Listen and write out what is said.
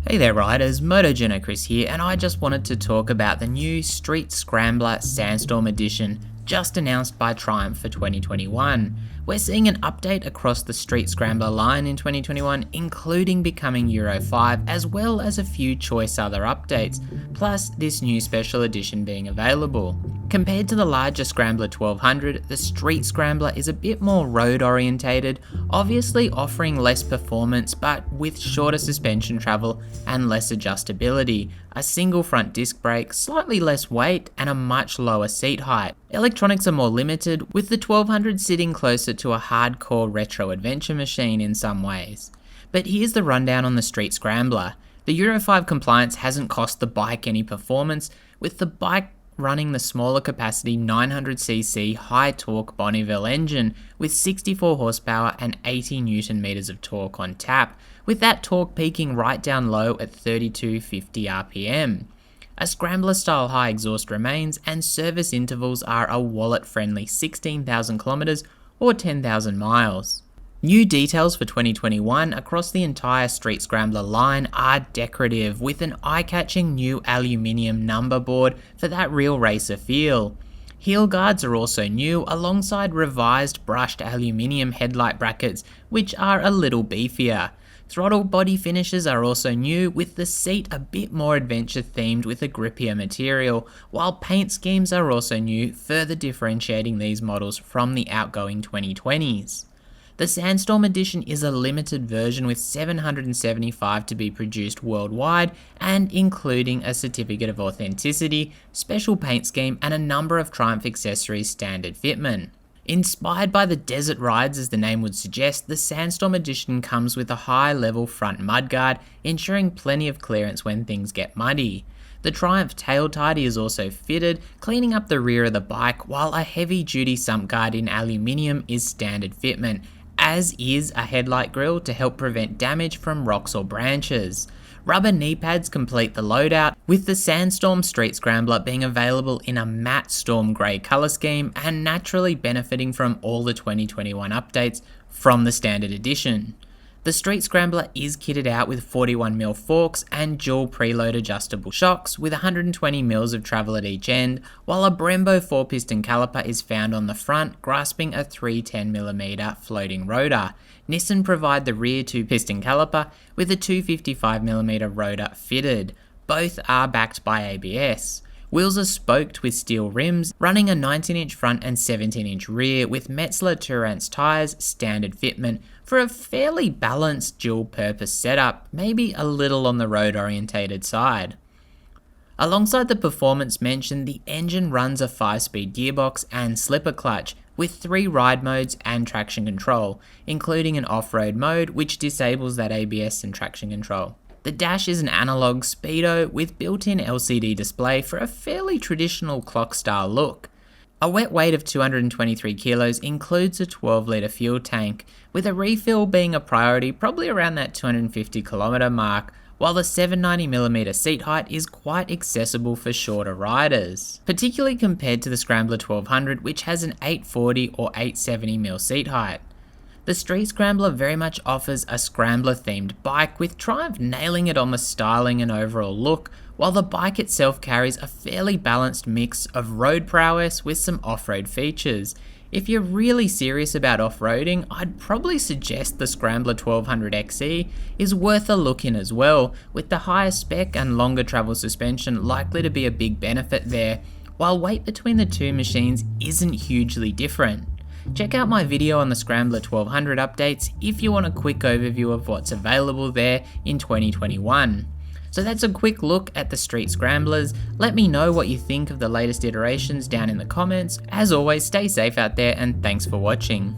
Hey there riders, Moto Journo Kris here, and I just wanted to talk about the new Street Scrambler Sandstorm edition just announced by Triumph for 2021. We're seeing an update across the Street Scrambler line in 2021, including becoming Euro 5, as well as a few choice other updates, plus this new special edition being available. Compared to the larger Scrambler 1200, the Street Scrambler is a bit more road orientated, obviously offering less performance but with shorter suspension travel and less adjustability, a single front disc brake, slightly less weight, and a much lower seat height. Electronics are more limited, with the 1200 sitting closer to a hardcore retro adventure machine in some ways. But here's the rundown on the Street Scrambler. The Euro 5 compliance hasn't cost the bike any performance, with the bike running the smaller capacity 900cc high torque Bonneville engine with 64 horsepower and 80 newton meters of torque on tap, with that torque peaking right down low at 3250 RPM. A Scrambler style high exhaust remains, and service intervals are a wallet friendly 16,000 kilometers or 10,000 miles. New details for 2021 across the entire Street Scrambler line are decorative, with an eye-catching new aluminium number board for that real racer feel. Heel guards are also new, alongside revised brushed aluminium headlight brackets, which are a little beefier. Throttle body finishes are also new, with the seat a bit more adventure themed with a grippier material, while paint schemes are also new, further differentiating these models from the outgoing 2020s. The Sandstorm edition is a limited version with 775 to be produced worldwide, and including a certificate of authenticity, special paint scheme, and a number of Triumph accessories standard fitment. Inspired by the desert rides as the name would suggest, the Sandstorm edition comes with a high-level front mudguard, ensuring plenty of clearance when things get muddy. The Triumph tail tidy is also fitted, cleaning up the rear of the bike, while a heavy-duty sump guard in aluminium is standard fitment, as is a headlight grille to help prevent damage from rocks or branches. Rubber knee pads complete the loadout, with the Sandstorm Street Scrambler being available in a matte storm grey colour scheme and naturally benefiting from all the 2021 updates from the standard edition. The Street Scrambler is kitted out with 41mm forks and dual preload adjustable shocks with 120mm of travel at each end, while a Brembo 4-piston caliper is found on the front, grasping a 310mm floating rotor. Nissan provide the rear 2-piston caliper with a 255mm rotor fitted. Both are backed by ABS. Wheels are spoked with steel rims, running a 19-inch front and 17-inch rear with Metzeler Tourance tyres standard fitment for a fairly balanced dual-purpose setup, maybe a little on the road-orientated side. Alongside the performance mentioned, the engine runs a 5-speed gearbox and slipper clutch, with 3 ride modes and traction control, including an off-road mode which disables that ABS and traction control. The dash is an analog speedo with built-in LCD display for a fairly traditional clock-style look. A wet weight of 223 kilos includes a 12-litre fuel tank, with a refill being a priority probably around that 250 kilometre mark, while the 790mm seat height is quite accessible for shorter riders, particularly compared to the Scrambler 1200, which has an 840 or 870mm seat height. The Street Scrambler very much offers a Scrambler-themed bike, with Triumph nailing it on the styling and overall look, while the bike itself carries a fairly balanced mix of road prowess with some off-road features. If you're really serious about off-roading, I'd probably suggest the Scrambler 1200 XE is worth a look in as well, with the higher spec and longer travel suspension likely to be a big benefit there, while weight between the two machines isn't hugely different. Check out my video on the Scrambler 1200 updates if you want a quick overview of what's available there in 2021. So that's a quick look at the Street Scramblers. Let me know what you think of the latest iterations down in the comments. As always, stay safe out there and thanks for watching.